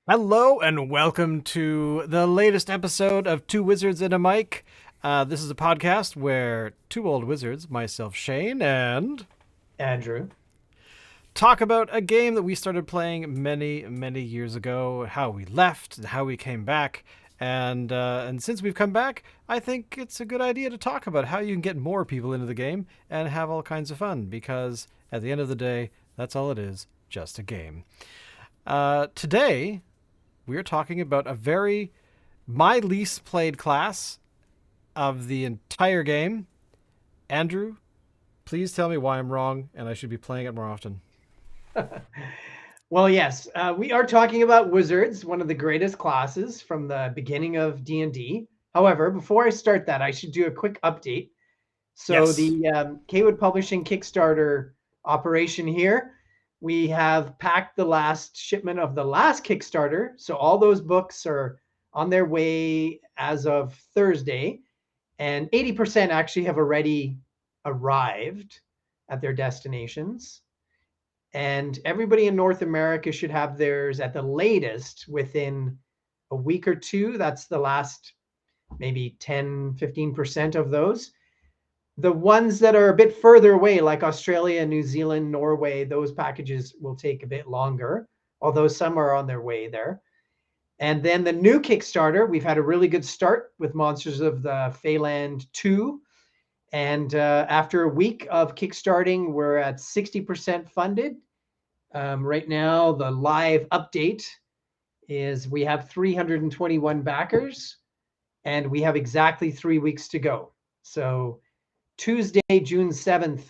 Hello and welcome to the latest episode of Two Wizards and a Mic. This is a podcast where two old wizards, myself Shane, and Andrew. talk about a game that we started playing many years ago, how we left, and how we came back. And since we've come back, I think it's a good idea to talk about how you can get more people into the game and have all kinds of fun, because at the end of the day, that's all it is, just a game. Today, we're talking about my least played class of the entire game. Andrew, please tell me why I'm wrong and I should be playing it more often. Well, yes, we are talking about wizards, one of the greatest classes from the beginning of D&D. However, before I start that, I should do a quick update. So Yes. the Cawood Publishing Kickstarter operation here, we have packed the last shipment of the last Kickstarter. So all those books are on their way as of Thursday, and 80% actually have already arrived at their destinations. And everybody in North America should have theirs at the latest within a week or two. That's the last maybe 10-15% of those. The ones that are a bit further away, like Australia, New Zealand, Norway, those packages will take a bit longer, although some are on their way there. And then the new Kickstarter, we've had a really good start with Monsters of the Feyland 2. And after a week of kickstarting, we're at 60% funded. Right now, the live update is we have 321 backers, and we have exactly 3 weeks to go. So Tuesday, June 7th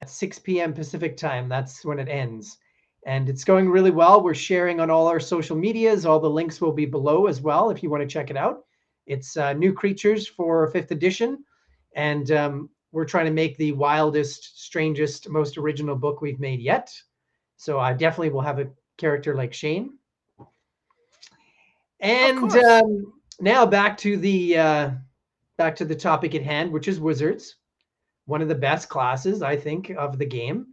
at 6 p.m. Pacific time, that's when it ends. And it's going really well. We're sharing on all our social medias. All the links will be below as well if you want to check it out. It's New Creatures for 5th edition. And we're trying to make the wildest, strangest, most original book we've made yet. So I definitely will have a character like Shane. Of And course. now back to the topic at hand, which is wizards. One of the best classes, I think, of the game.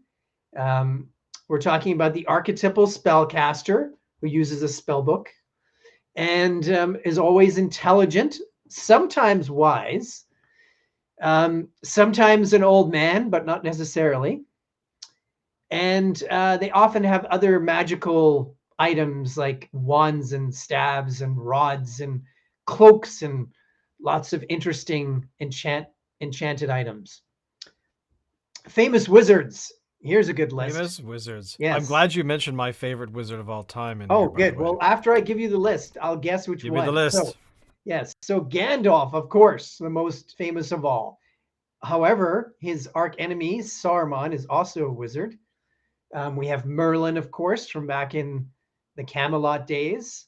Um, we're talking about the archetypal spellcaster who uses a spell book and is always intelligent, sometimes wise, sometimes an old man, but not necessarily. And they often have other magical items like wands and staves and rods and cloaks and lots of interesting enchanted items. Famous wizards. Here's a good list. Famous wizards. I'm Yes. glad you mentioned my favorite wizard of all time in Oh, here, by the good. way. Well, after I give you the list, I'll guess which Give me the one. So, list. yes. So Gandalf, of course, the most famous of all. However, his arch enemy, Saruman, is also a wizard. We have Merlin, of course, from back in the Camelot days.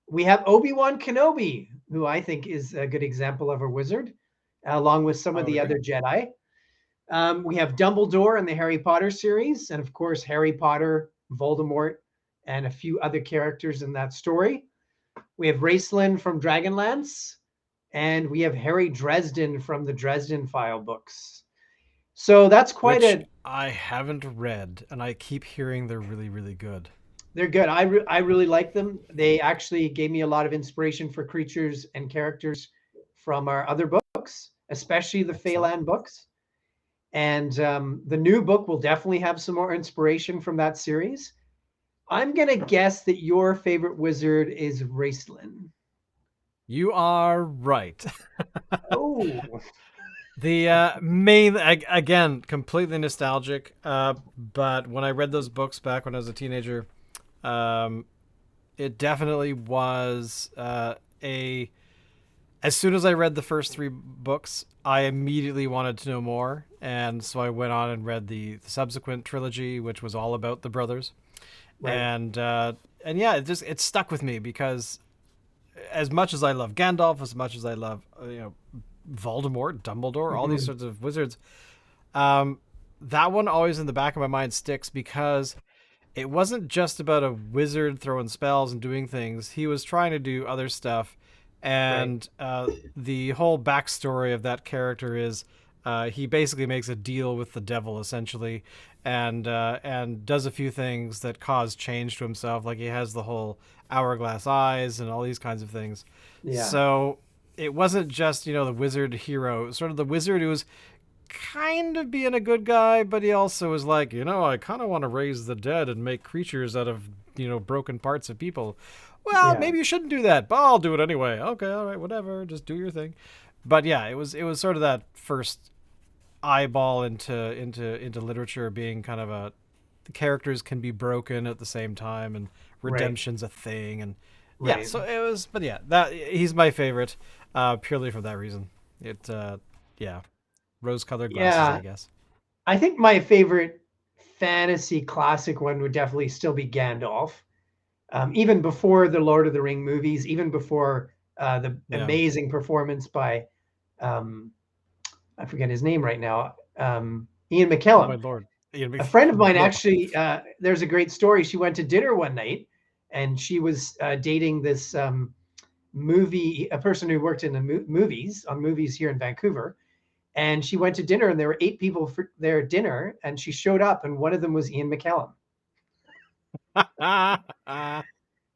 We have Obi-Wan Kenobi, who I think is a good example of a wizard, along with some I of would the agree. other Jedi. We have Dumbledore in the Harry Potter series, and of course, Harry Potter, Voldemort, and a few other characters in that story. We have Raceland from Dragonlance, and we have Harry Dresden from the Dresden File books. So that's quite Which a I haven't read, and I keep hearing they're really good. They're good. I really like them. They actually gave me a lot of inspiration for creatures and characters from our other books, especially the Excellent. Phelan books. And the new book will definitely have some more inspiration from that series. I'm gonna guess that your favorite wizard is Raceland. You are right. Oh, The main again completely nostalgic. But when I read those books back when I was a teenager, um, it definitely was a. As soon as I read the first three books, I immediately wanted to know more, and so I went on and read the subsequent trilogy, which was all about the brothers. right. And yeah, it stuck with me because as much as I love Gandalf, as much as I love Voldemort, Dumbledore, all these Mhm. sorts of wizards. Um, that one always in the back of my mind sticks because it wasn't just about a wizard throwing spells and doing things. He was trying to do other stuff, Right. and the whole backstory of that character is He basically makes a deal with the devil essentially, and does a few things that cause change to himself. Like he has the whole hourglass eyes and all these kinds of things. Yeah. So it wasn't just the wizard hero. It was sort of the wizard who was kind of being a good guy, but he also was like, I kind of want to raise the dead and make creatures out of broken parts of people. Well, Yeah. maybe you shouldn't do that, but I'll do it anyway. Okay, all right, whatever, just do your thing. But yeah, it was sort of that first eyeball into literature, being kind of a the characters can be broken at the same time, and Right. redemption's a thing. And yeah, Right. so it was. But yeah, that he's my favorite, purely for that reason. Yeah, rose-colored glasses, I Yeah. guess. I think my favorite fantasy classic one would definitely still be Gandalf. Even before the Lord of the Ring movies, even before the Yeah. amazing performance by um, I forget his name right now, Ian Oh my McKellen. lord. Ian A friend of mine McKellen. actually, there's a great story. She went to dinner one night, and she was dating this a person who worked in the movies here in Vancouver. And she went to dinner, and there were 8 people for their dinner, and she showed up, and one of them was Ian McKellen. That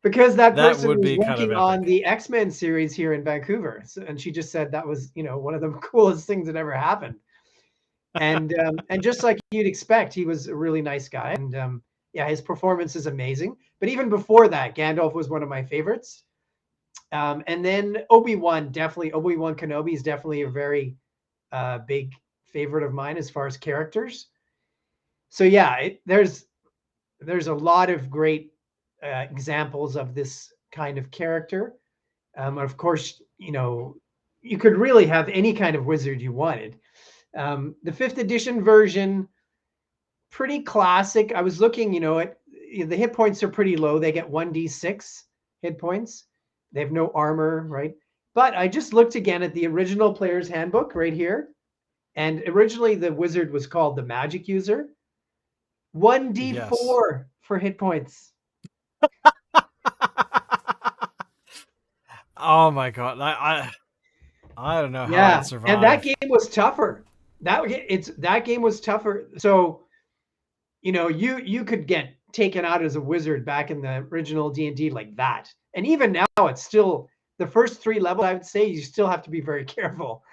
Because that person would was be kind of working on epic. the X-Men series here in Vancouver. So, and she just said that was, one of the coolest things that ever happened. And just like you'd expect, he was a really nice guy. And yeah, his performance is amazing. But even before that, Gandalf was one of my favorites. And then Obi-Wan Kenobi is definitely a very big favorite of mine as far as characters. So yeah, there's a lot of great examples of this kind of character. Of course, you could really have any kind of wizard you wanted. The fifth edition version, pretty classic. I was looking, the hit points are pretty low. They get 1d6 hit points. They have no armor, right? But I just looked again at the original player's handbook right here. And originally the wizard was called the magic user. Yes. 1d4 for hit points. Oh my god. I don't know how I'd Yeah, and that survive. game was tougher. That game was tougher. So you could get taken out as a wizard back in the original D&D like that. And even now, it's still the first 3 levels. I would say you still have to be very careful.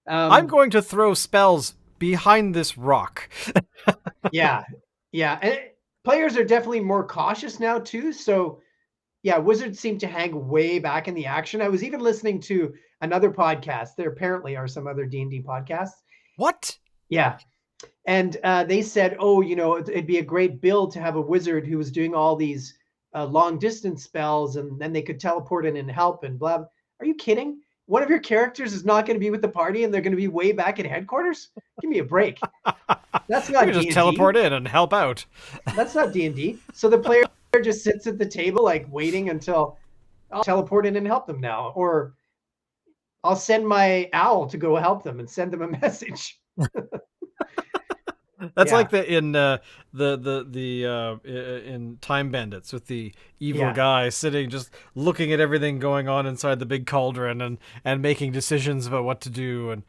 I'm um, going to throw spells behind this rock. yeah, yeah, and players are definitely more cautious now too. So yeah, wizards seem to hang way back in the action. I was even listening to another podcast. There apparently are some other D&D podcasts. What? Yeah, and they said, oh, it'd be a great build to have a wizard who was doing all these long distance spells, and then they could teleport in and help and blah. Are you kidding? One of your characters is not going to be with the party, and they're going to be way back at headquarters. Give me a break. That's You not can D just and D. teleport in and help out. That's not D&D. So the player just sits at the table, like waiting until I'll teleport in and help them now, or I'll send my owl to go help them and send them a message. That's like Yeah, the in in Time Bandits with the evil yeah, guy sitting just looking at everything going on inside the big cauldron and making decisions about what to do. And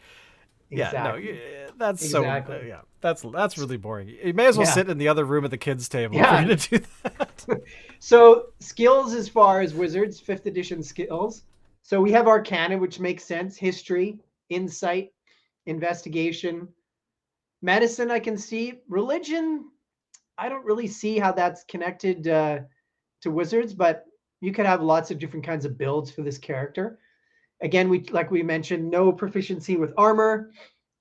yeah, no, exactly, that's so exactly. yeah, that's really boring. You may as well Yeah, sit in the other room at the kids' table if you're yeah. gonna do that. So skills as far as wizards, fifth edition skills. So we have Arcana, which makes sense. History, insight, investigation, medicine. I can see religion. I don't really see how that's connected to wizards, but you could have lots of different kinds of builds for this character. Again, we mentioned, no proficiency with armor.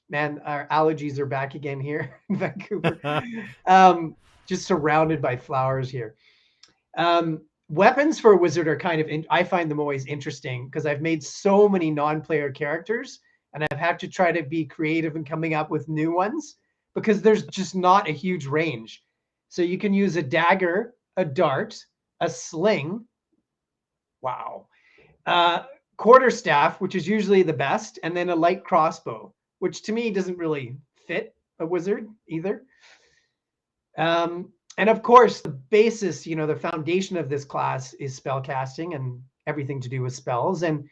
Man, our allergies are back again here in Vancouver. Just surrounded by flowers here. Weapons for a wizard are I find them always interesting because I've made so many non-player characters, and I've had to try to be creative in coming up with new ones because there's just not a huge range. So you can use a dagger, a dart, a sling. Wow. Uh, Quarterstaff, which is usually the best, and then a light crossbow, which to me doesn't really fit a wizard either. And of course, the basis, the foundation of this class is spell casting and everything to do with spells. And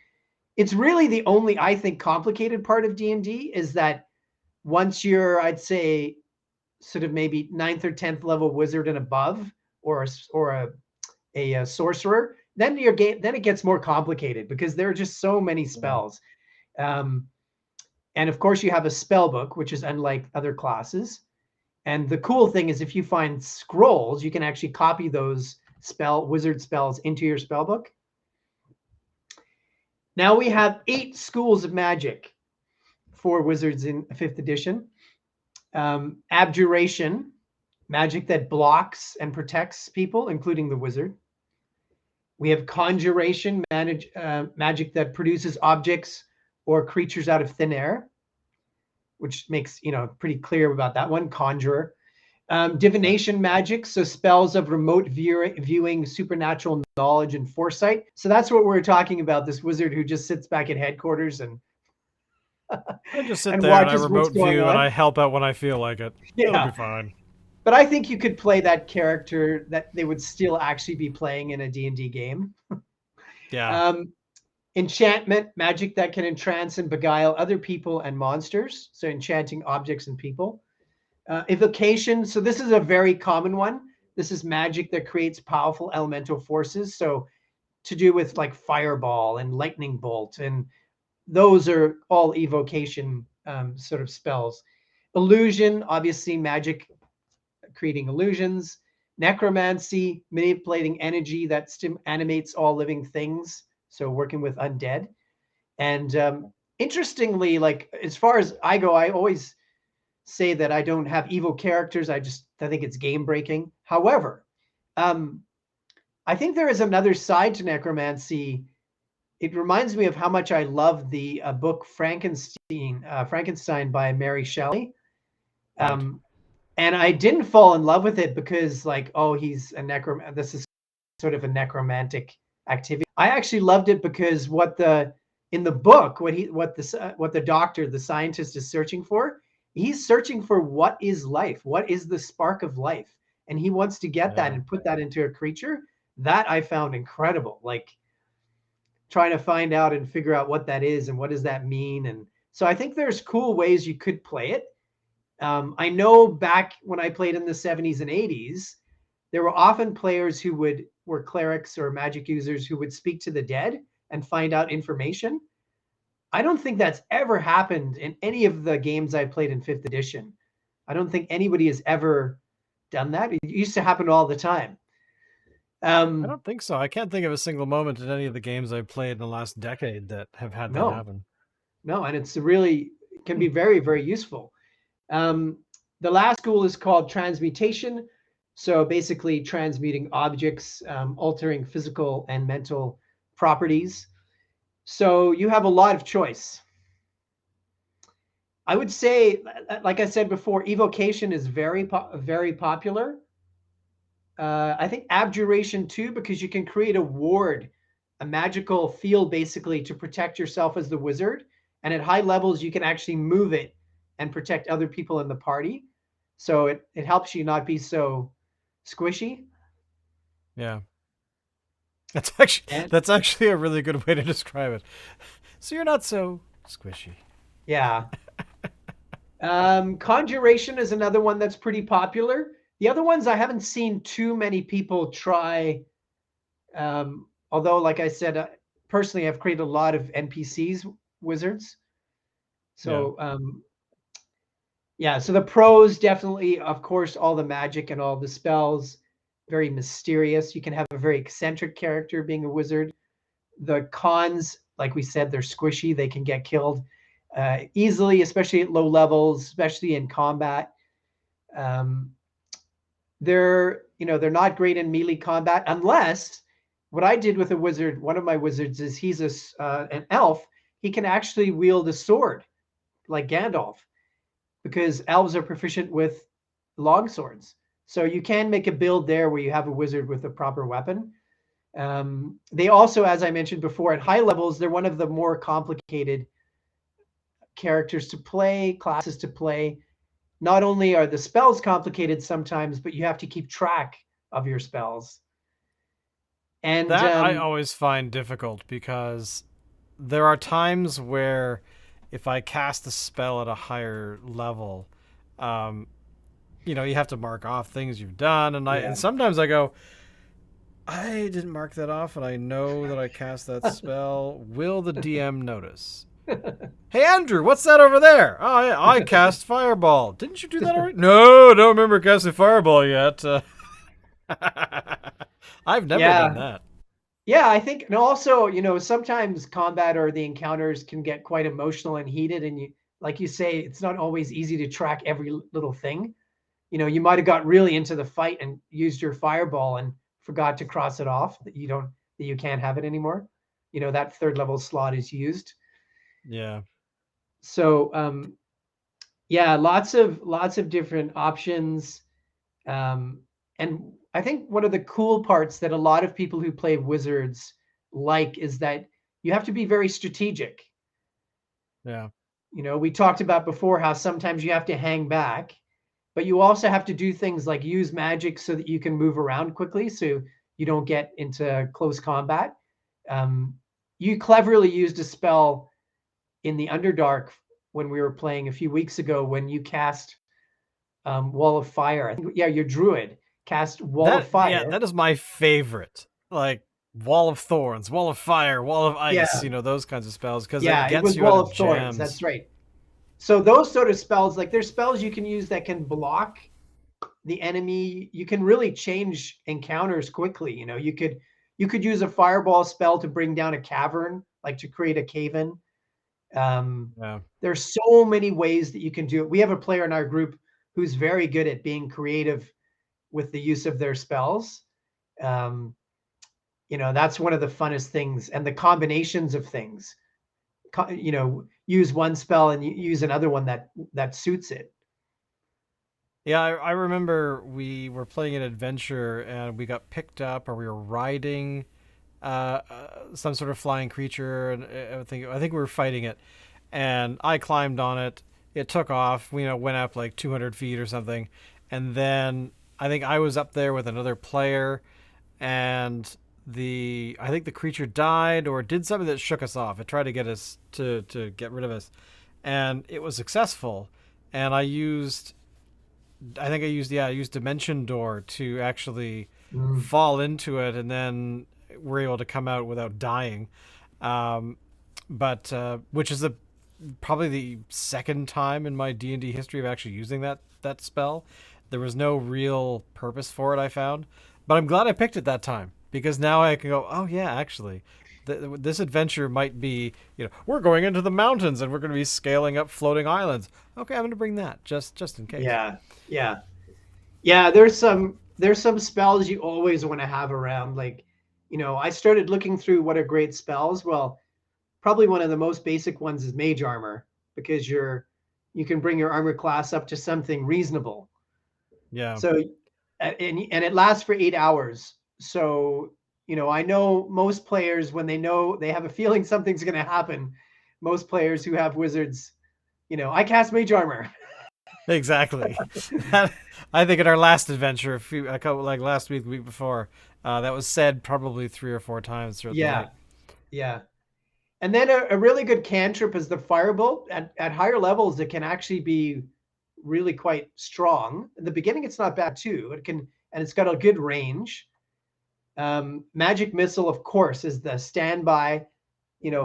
It's really the only, I think, complicated part of D&D is that once you're, I'd say, sort of maybe 9th or 10th level wizard and above, or a sorcerer, then your game, then it gets more complicated because there are just so many spells. Um, and of course, you have a spell book, which is unlike other classes. And the cool thing is, if you find scrolls, you can actually copy those wizard spells into your spell book. Now we have 8 schools of magic for wizards in 5th edition. Abjuration, magic that blocks and protects people, including the wizard. We have Conjuration, magic that produces objects or creatures out of thin air, which makes, pretty clear about that one, Conjurer. Divination magic, so spells of remote viewing, supernatural knowledge, and foresight. So that's what we're talking about, this wizard who just sits back at headquarters and I just sit and there and I watches what's remote going view and on. I help out when I feel like it. It'll be Yeah. fine. But I think you could play that character that they would still actually be playing in a D&D game. Yeah. Enchantment, magic that can entrance and beguile other people and monsters. So enchanting objects and people. Evocation. So this is a very common one. This is magic that creates powerful elemental forces. So to do with like fireball and lightning bolt, and those are all evocation sort of spells. Illusion, obviously magic creating illusions. Necromancy, manipulating energy that animates all living things. So working with undead. And interestingly, like as far as I go, I always say that I don't have evil characters. I think it's game breaking. However, I think there is another side to necromancy. It reminds me of how much I love the book Frankenstein by Mary Shelley. Right. And I didn't fall in love with it because, like, oh, he's a this is sort of a necromantic activity. I actually loved it because in the book, what the doctor, the scientist, is searching for, he's searching for what is life, what is the spark of life, and he wants to get that Yeah. and put that into a creature. That I found incredible, like trying to find out and figure out what that is and what does that mean. And so I think there's cool ways you could play it. I know back when I played in the 70s and 80s, there were often players who were clerics or magic users who would speak to the dead and find out information. I don't think that's ever happened in any of the games I played in 5th edition. I don't think anybody has ever done that. It used to happen all the time. I don't think so. I can't think of a single moment in any of the games I've played in the last decade that have had that No, happen. and it's really can be very, very useful. The last school is called Transmutation. So basically transmuting objects, altering physical and mental properties. So you have a lot of choice. I would say, like I said before, evocation is very popular. I think abjuration too, because you can create a ward, a magical field basically to protect yourself as the wizard. And at high levels, you can actually move it and protect other people in the party. So it helps you not be so squishy. Yeah. That's And actually a really good way to describe it. So you're not so squishy. yeah. Conjuration is another one that's pretty popular. The other ones I haven't seen too many people try. Although, like I said, personally, I've created a lot of NPCs, wizards. Yeah. So yeah, so the pros definitely, of course, all the magic and all the spells, very mysterious. You can have a very eccentric character being a wizard. The cons, like we said, they're squishy. They can get killed easily, especially at low levels, especially in combat. They're not great in melee combat unless what I did with a wizard. One of my wizards is he's an elf. He can actually wield a sword like Gandalf because elves are proficient with long swords. So you can make a build there where you have a wizard with a proper weapon. They also, as I mentioned before, at high levels, they're one of the more complicated characters to play, classes to play. Not only are the spells complicated sometimes, but you have to keep track of your spells. And That I always find difficult because there are times where if I cast a spell at a higher level, um, you have to mark off things you've done, and Yeah. sometimes I go, I didn't mark that off, and I know that I cast that spell. Will the DM notice? Hey Andrew, what's that over there? Oh, yeah, I cast Fireball. Didn't you do that already? No, don't remember casting Fireball yet. I've never done Yeah. that. Yeah, I think, and also, sometimes combat or the encounters can get quite emotional and heated, and like you say, it's not always easy to track every little thing. You might have got really into the fight and used your fireball and forgot to cross it off that you can't have it anymore. That third level slot is used. Yeah. So yeah, lots of different options. And I think one of the cool parts that a lot of people who play Wizards like is that you have to be very strategic. Yeah. We talked about before how sometimes you have to hang back, but you also have to do things like use magic so that you can move around quickly so you don't get into close combat. You cleverly used a spell in the Underdark when we were playing a few weeks ago when you cast Wall of Fire. I think, yeah, your druid cast Wall of That Fire. is my favorite. Like Wall of Thorns, Wall of Fire, Wall of Ice, Yeah, those kinds of spells because it yeah, it gets was you out Wall of of Thorns. jams. That's right. So those sort of spells, like there's spells you can use that can block the enemy. You can really change encounters quickly. You could use a fireball spell to bring down a cavern, like to create a cave in. Yeah. There's so many ways that you can do it. We have a player in our group who's very good at being creative with the use of their spells. Um, that's one of the funnest things, and the combinations of things. Use one spell and use another one that suits it. Yeah, I remember we were playing an adventure and we got picked up, or we were riding some sort of flying creature, and I think we were fighting it, and I climbed on it. It took off. Went up like 200 feet or something, and then I think I was up there with another player, and I think the creature died or did something that shook us off. It tried to get us to get rid of us, and it was successful. And I used Dimension Door to actually Mm. fall into it, and then we're able to come out without dying. Um, but which is probably the second time in my D&D history of actually using that spell. There was no real purpose for it, I found, but I'm glad I picked it that time because now I can go, oh yeah, actually, this adventure might be, we're going into the mountains and we're going to be scaling up floating islands. Okay, I'm going to bring that just in case. Yeah, yeah, yeah. There's some spells you always want to have around. Like, I started looking through what are great spells. Well, probably one of the most basic ones is Mage Armor because you can bring your armor class up to something reasonable. Yeah. So, and it lasts for 8 hours. So, I know most players when they know they have a feeling something's going to happen. Most players who have wizards, I cast Mage Armor. Exactly. I think in our last adventure, a couple like last week, the week before, that was said probably 3 or 4 times throughout the Yeah, night. yeah. And then a really good cantrip is the Firebolt. At higher levels, it can actually be really quite strong. In the beginning, it's not bad too. And it's got a good range. Magic Missile, of course, is the standby.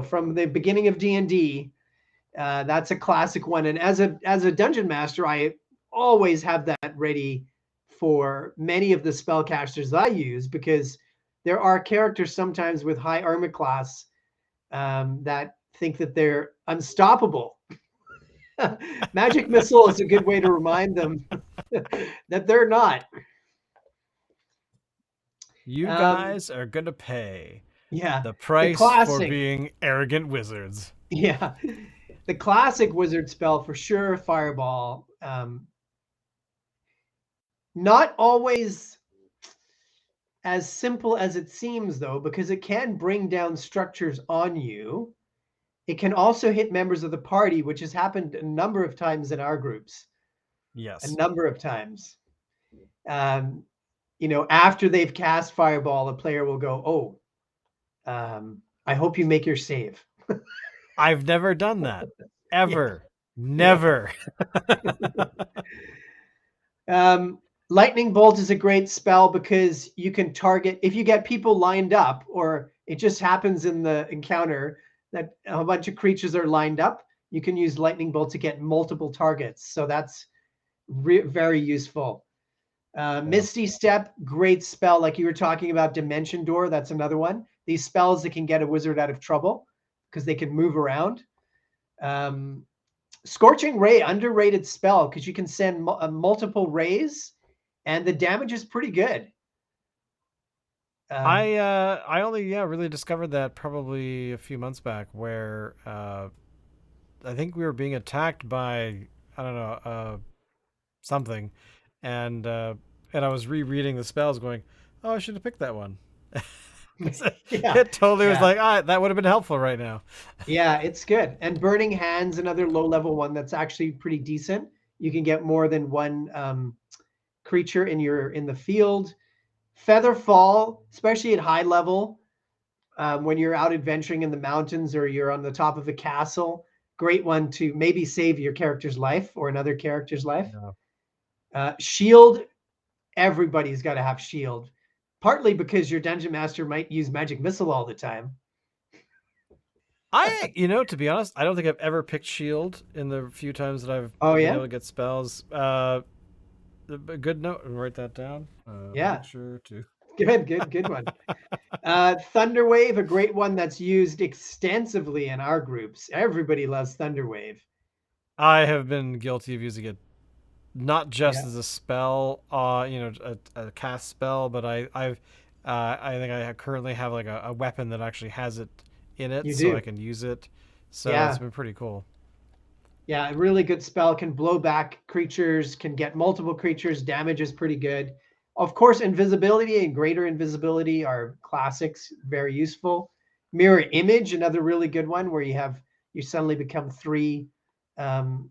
From the beginning of D&D, that's a classic one. And as a dungeon master, I always have that ready for many of the spellcasters that I use because there are characters sometimes with high armor class that think that they're unstoppable. Magic Missile is a good way to remind them that they're not. You Um, guys are gonna pay yeah, the the price for classic. being arrogant wizards. Yeah, the classic wizard spell for sure. Fireball. Not always as simple as it seems, though, because it can bring down structures on you. It can also hit members of the party, which has happened a number of times in our groups. A Yes. number of times. Um, after they've cast Fireball, a player will go, "Oh, I hope you make your save." I've never done that. Yeah, Ever. yeah. Never. Um, Lightning Bolt is a great spell because you can target if you get people lined up, or it just happens in the encounter that a bunch of creatures are lined up. You can use Lightning Bolt to get multiple targets. So that's very useful. Yeah. Misty Step, great spell. Like you were talking about Dimension Door, that's another one. These spells that can get a wizard out of trouble because they can move around. Um, Scorching Ray, underrated spell because you can send multiple rays and the damage is pretty good. Um, I only really discovered that probably a few months back where I think we were being attacked by I don't know something, and uh, and I was rereading the spells, going, oh, I should have picked that one. 'Cause yeah, it totally was yeah, like, that would have been helpful right now. yeah, it's good. And Burning Hands, another low level one that's actually pretty decent. You can get more than one creature in the field. Feather Fall, especially at high level, when you're out adventuring in the mountains or you're on the top of a castle. Great one to maybe save your character's life or another character's life. Yeah. Shield, everybody's got to have shield, partly because your dungeon master might use magic missile all the time. To be honest, I don't think I've ever picked shield in the few times that I've Oh been yeah, able to get spells. A good note, and write that down. Make yeah, sure to. good one. Thunderwave, a great one that's used extensively in our groups. Everybody loves Thunderwave. I have been guilty of using it not just Yeah, as a spell, a cast spell, but I think I currently have like a weapon that actually has it in it, you so I do. can use it. So it's Yeah, been pretty cool. yeah, a really good spell, can blow back creatures, can get multiple creatures. Damage is pretty good. Of course, invisibility and greater invisibility are classics, very useful. Mirror image, another really good one where you suddenly become um,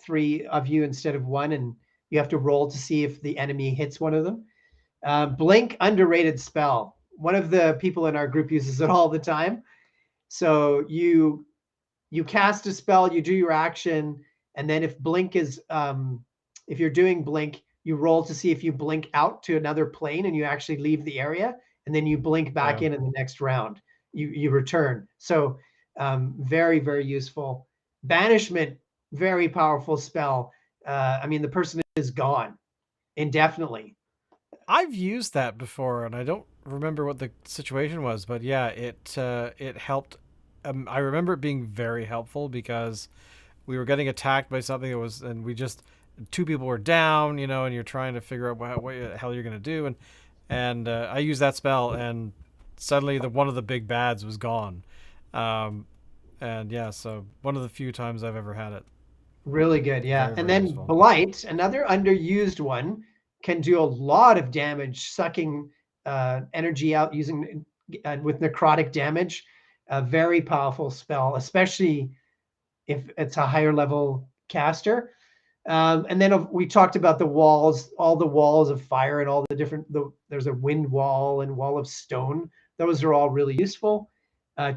three of you instead of one, and you have to roll to see if the enemy hits one of them. Blink, underrated spell. One of the people in our group uses it all the time. So you cast a spell, you do your action, and then if you're doing blink, you roll to see if you blink out to another plane and you actually leave the area, and then you blink back Yeah. in the next round. You return. So very very useful. Banishment, very powerful spell. I mean, the person is gone indefinitely. I've used that before, and I don't remember what the situation was, but yeah, it helped. I remember it being very helpful because we were getting attacked by something that was, and we just two people were down, and you're trying to figure out what the hell you're gonna do, and I used that spell, and suddenly the one of the big bads was gone, um, and yeah, so one of the few times I've ever had it. Really good, yeah. Very And very then useful. Blight, another underused one, can do a lot of damage, sucking energy out using with necrotic damage. A very powerful spell, especially if it's a higher level caster. And then we talked about the walls, all the walls of fire, and all the different. There's a wind wall and wall of stone. Those are all really useful.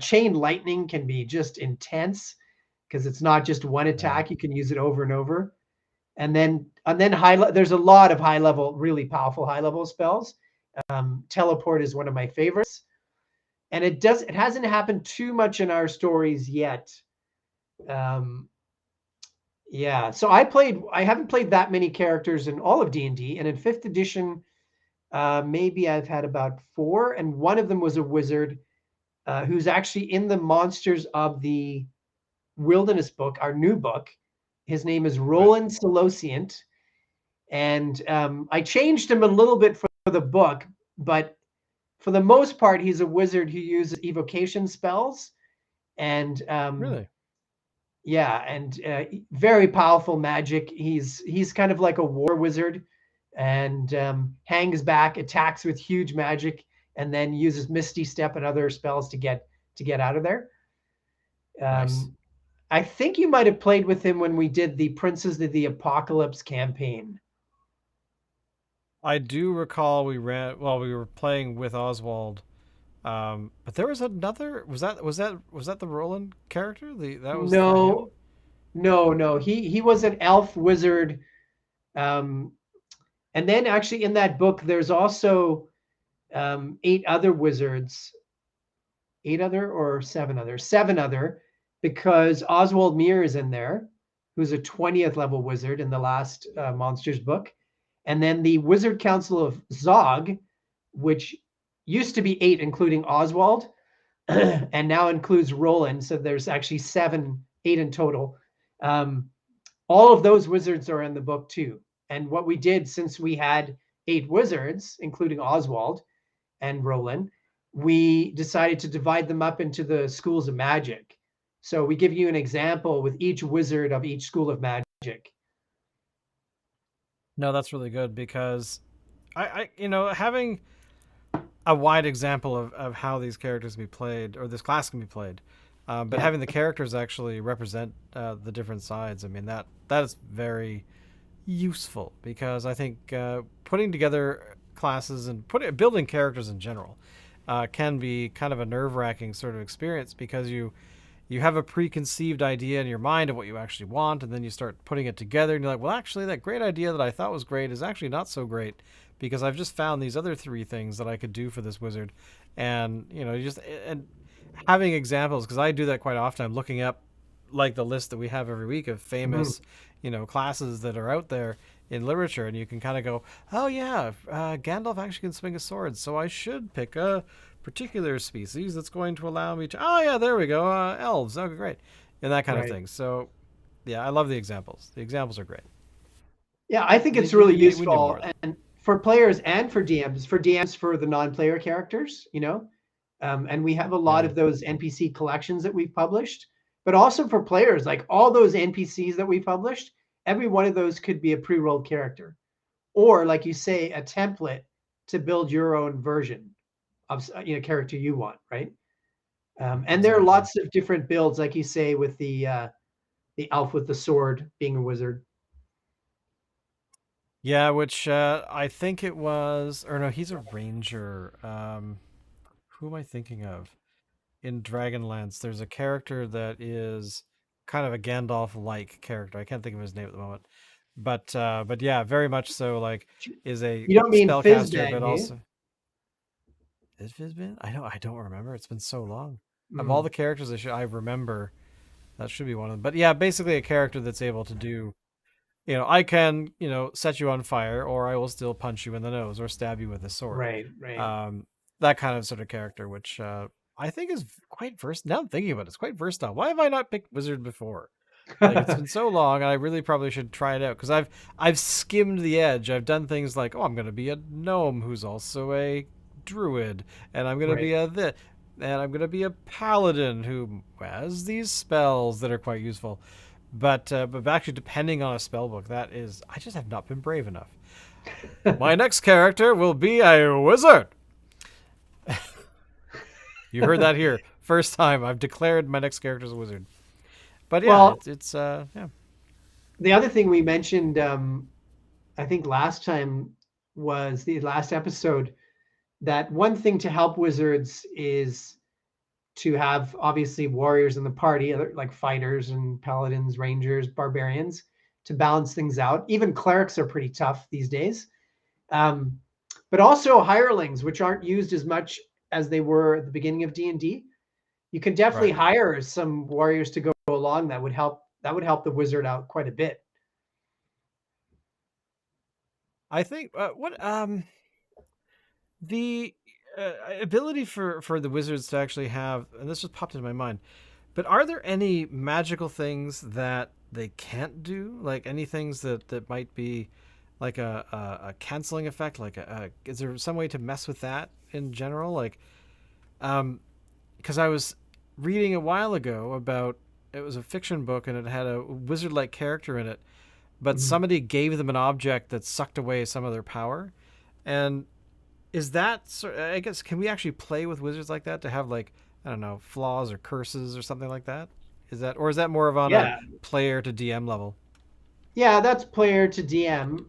Chain lightning can be just intense because it's not just one Yeah. attack. You can use it over and over. And then there's a lot of high level, really powerful high level spells. Teleport is one of my favorites, and it hasn't happened too much in our stories yet. Um, yeah, so I haven't played that many characters in all of D&D, and in fifth edition, maybe I've had about four, and one of them was a wizard who's actually in the Monsters of the Wilderness book, our new book. His name is Right. Roland Solociant, and I changed him a little bit for the book, but for the most part, he's a wizard who uses evocation spells, and Really. yeah, and very powerful magic. He's kind of like a war wizard, and hangs back, attacks with huge magic, and then uses Misty Step and other spells to get out of there. Nice. Um, I think you might have played with him when we did the Princes of the Apocalypse campaign. I do recall we ran while we were playing with Oswald. But there was another. Was that the Roland character? That was that him? No, no. He was an elf wizard. Um, and then actually in that book, there's also eight other wizards, eight other or seven other, because Oswald Muir is in there, who's a 20th level wizard in the last Monsters book. And then the Wizard Council of Zog, which used to be eight, including Oswald, and now includes Roland. So there's actually eight in total. All of those wizards are in the book too. And what we did, since we had eight wizards, including Oswald and Roland, we decided to divide them up into the schools of magic. So we give you an example with each wizard of each school of magic. No, that's really good because having a wide example of how these characters can be played or this class can be played, but Yeah. having the characters actually represent the different sides. I mean that is very useful because I think putting together classes and building characters in general can be kind of a nerve-wracking sort of experience because you have a preconceived idea in your mind of what you actually want, and then you start putting it together, and you're like, well, actually, that great idea that I thought was great is actually not so great because I've just found these other three things that I could do for this wizard, and you just and having examples because I do that quite often. I'm looking up like the list that we have every week of Mhm. famous, classes that are out there in literature, and you can kind of go, oh yeah, Gandalf actually can swing a sword, so I should pick a particular species that's going to allow me to. Oh yeah, there we go, elves. Okay, great, and that kind of Right. thing. So yeah, I love the examples. The examples are great. Yeah, I think We, it's we, really we need we need more useful, of them. and for players and for DMs. For DMs, for the non-player characters, and we have a lot Yeah. of those NPC collections that we've published. But also for players, like all those NPCs that we published, every one of those could be a pre-rolled character, or like you say, a template to build your own version of character you want, right? And there are Exactly. lots of different builds, like you say, with the elf with the sword being a wizard. Yeah, which I think it was, or no, he's a ranger. Who am I thinking of? In Dragonlance, there's a character that is kind of a Gandalf-like character. I can't think of his name at the moment, but yeah, very much so. Like, is a You don't mean spellcaster, Fizban, but do you? also is Fizbin? I don't remember. It's been so long. Of all Mm, the characters I remember, that should be one of them. But yeah, basically a character that's able to do. I can set you on fire, or I will still punch you in the nose or stab you with a sword. right, right. Um, that kind of sort of character, which I think is quite versatile. Now I'm thinking about it, it's quite versatile. Why have I not picked wizard before? Like it's been so long, and I really probably should try it out because I've skimmed the edge. I've done things like, oh, I'm going to be a gnome who's also a druid, and I'm going to Right. be and I'm going to be a paladin who has these spells that are quite useful. But actually, depending on a spell book, I just have not been brave enough. My next character will be a wizard. You heard that here, first time. I've declared my next character as a wizard. But yeah, Well, it's yeah. the other thing we mentioned, I think last time was the last episode, that one thing to help wizards is to have obviously warriors in the party, like fighters and paladins, rangers, barbarians, to balance things out. Even clerics are pretty tough these days. Um, but also hirelings, which aren't used as much as they were at the beginning of D&D. You can definitely Right. hire some warriors to go along. That would help. That would help the wizard out quite a bit. I think what the ability for the wizards to actually have, and this just popped into my mind. But are there any magical things that they can't do? Like any things that might be like a canceling effect? Like is there some way to mess with that in general? Like, because I was reading a while ago about it was a fiction book and it had a wizard-like character in it, but Mhm. somebody gave them an object that sucked away some of their power. And is that I guess can we actually play with wizards like that to have like I don't know flaws or curses or something like that? Is that more of on a Yeah, player to DM level? yeah, that's player to DM.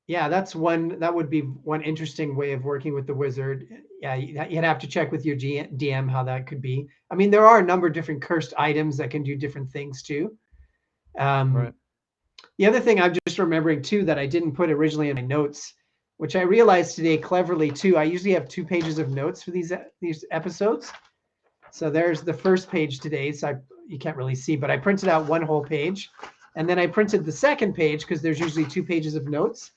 Yeah, that's one. That would be one interesting way of working with the wizard. Yeah, you'd have to check with your DM how that could be. I mean, there are a number of different cursed items that can do different things too. Right. The other thing I'm just remembering too that I didn't put originally in my notes, which I realized today cleverly too. I usually have 2 pages of notes for these episodes. So there's the first page today. So you can't really see, but I printed out 1 whole page, and then I printed the second page because there's usually 2 pages of notes,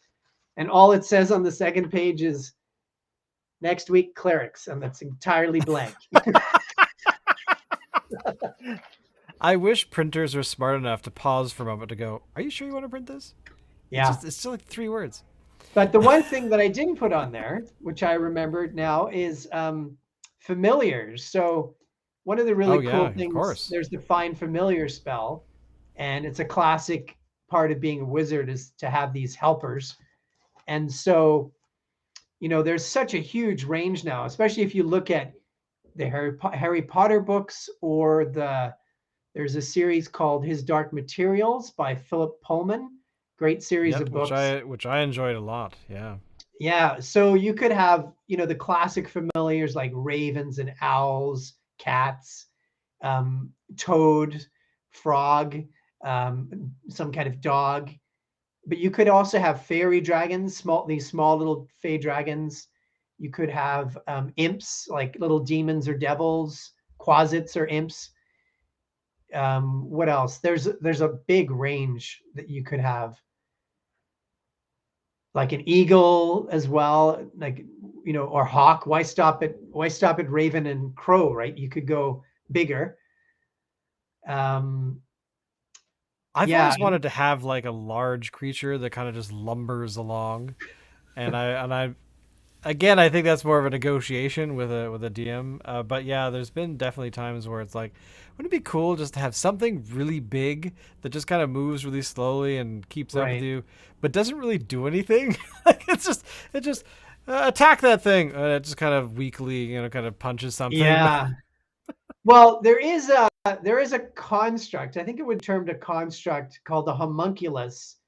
and all it says on the second page is next week clerics, and that's entirely blank. I wish printers were smart enough to pause for a moment to go, "Are you sure you want to print this?" Yeah. It's still like 3 words. But the one thing that I didn't put on there, which I remembered now, is familiars. So one of the Oh really yeah, cool of things, course. there's the find familiar spell, and it's a classic part of being a wizard is to have these helpers. And so, there's such a huge range now, especially if you look at the Harry Potter books, or there's a series called His Dark Materials by Philip Pullman. Great series Yep, of books. which I enjoyed a lot. Yeah. Yeah, so you could have, the classic familiars like ravens and owls, cats, toad, frog, some kind of dog. But you could also have fairy dragons, these small little fey dragons. You could have imps, like little demons or devils, quasits or imps. What else? There's a big range that you could have, like an eagle as well, like, or hawk. Why stop at raven and crow, right? You could go bigger. I've Yeah, always wanted to have like a large creature that kind of just lumbers along, and I again, I think that's more of a negotiation with a DM. But yeah, there's been definitely times where it's like, wouldn't it be cool just to have something really big that just kind of moves really slowly and keeps up with right. you, but doesn't really do anything? Like it just attack that thing, and it just kind of weakly, kind of punches something. Yeah. Well, there is a construct. I think it would termed a construct called the homunculus,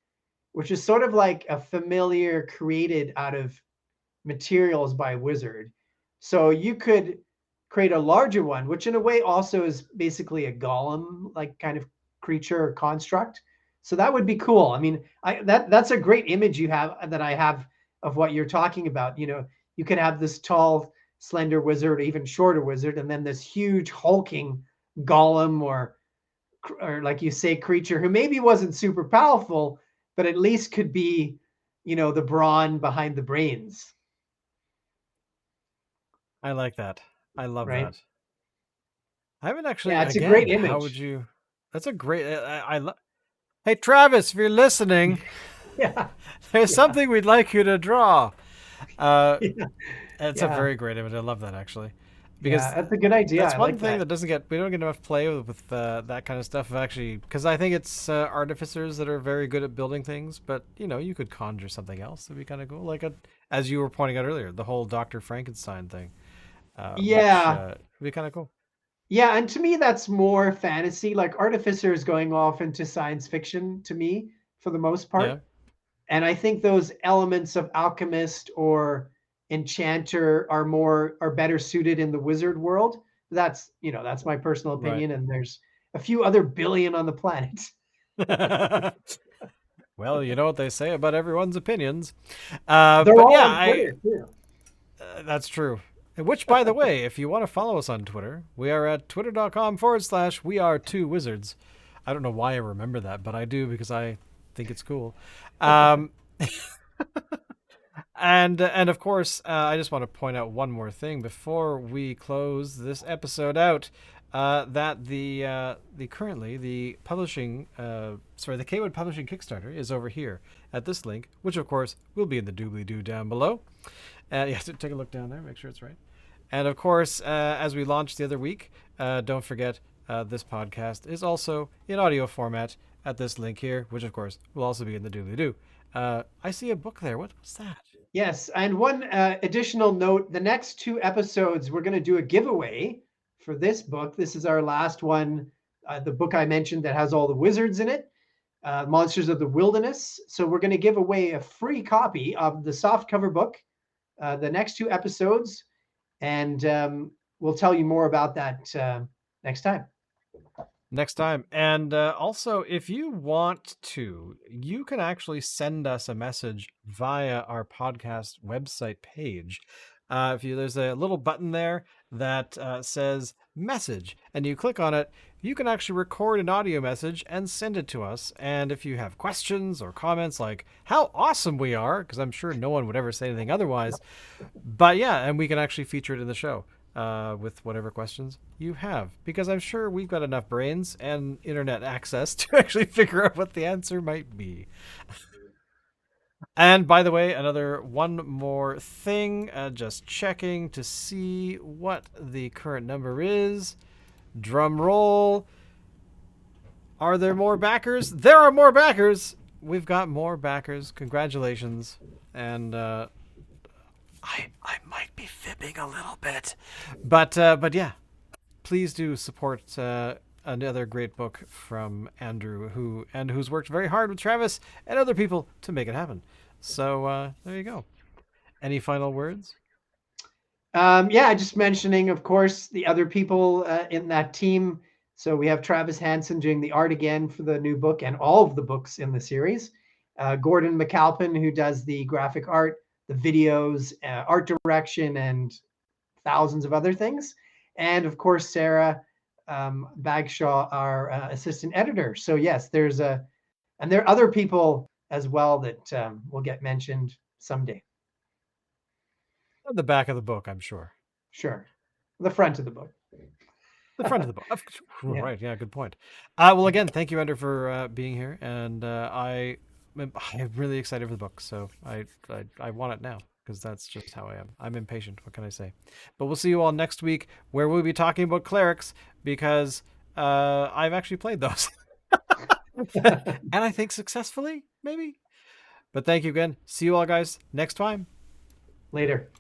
which is sort of like a familiar created out of materials by a wizard. So you could create a larger one, which in a way also is basically a golem like kind of creature or construct. So that would be cool. I mean, that's a great image you have that I have of what you're talking about. You could have this tall, slender wizard, or even shorter wizard, and then this huge hulking golem or like you say, creature who maybe wasn't super powerful, but at least could be, the brawn behind the brains. I like that. I love Right? that. I haven't Yeah, actually. it's a great Again, how would image. you? That's a great. Hey Travis, if you're listening, Yeah, there's yeah, something we'd like you to draw. Uh, yeah, it's a yeah, very great image. I love that actually, yeah. because That's a good idea. that's I one like thing that. that we don't get enough play with that kind of stuff actually. Because I think it's artificers that are very good at building things, but you could conjure something else that'd be kind of cool, like as you were pointing out earlier, the whole Dr. Frankenstein thing, which Yeah, would be kind of cool. yeah. And to me, that's more fantasy. Like Artificer is going off into science fiction to me for the most Yeah, part. And I think those elements of alchemist or enchanter are better suited in the wizard world. That's my personal right. opinion. And there's a few other billion on the planet. Well, you know what they say about everyone's opinions. They're But all yeah, on Twitter too. that's true. Which, by the way, if you want to follow us on Twitter, we are at twitter.com/we are 2wizards. I don't know why I remember that, but I do because I think it's cool. Um, and of course, I just want to point out one more thing before we close this episode out. That the publishing, the Cawood Publishing Kickstarter is over here at this link, which of course will be in the doobly doo down below. Yeah, so take a look down there, make sure it's right. And of course, as we launched the other week, don't forget this podcast is also in audio format at this link here, which of course will also be in the doobly doo. I see a book there. What was that? Yes, and one additional note: the next 2 episodes, we're going to do a giveaway for this book. This is our last one, the book I mentioned that has all the wizards in it, Monsters of the Wilderness. So we're going to give away a free copy of the softcover book. The next 2 episodes, and we'll tell you more about that next time. Next time. And also, if you want to, you can actually send us a message via our podcast website page. If you There's a little button there that says message, and you click on it, you can actually record an audio message and send it to us. And if you have questions or comments like how awesome we are, because I'm sure no one would ever say anything otherwise, but yeah, and we can actually feature it in the show with whatever questions you have, because I'm sure we've got enough brains and internet access to actually figure out what the answer might be. And by the way, one more thing, just checking to see what the current number is. Drum roll. Are there more backers? There are more backers. We've got more backers. Congratulations. And I might be fibbing a little bit, but yeah, please do support another great book from Andrew, who's worked very hard with Travis and other people to make it happen. So there you go. Any final words? Yeah, just mentioning, of course, the other people in that team. So we have Travis Hansen doing the art again for the new book and all of the books in the series. Gordon McAlpin, who does the graphic art, the videos, art direction, and thousands of other things. And of course, Sarah Bagshaw, our assistant editor. So yes, there are other people as well that will get mentioned someday. On the back of the book, I'm sure. Sure. The front of the book. The front of the book. Yeah. Right. Yeah. Good point. Well, again, thank you, Andrew, for being here, and I'm really excited for the book. So I want it now because that's just how I am. I'm impatient. What can I say? But we'll see you all next week, where we'll be talking about clerics, because I've actually played those, and I think successfully, maybe. But thank you again. See you all, guys, next time. Later.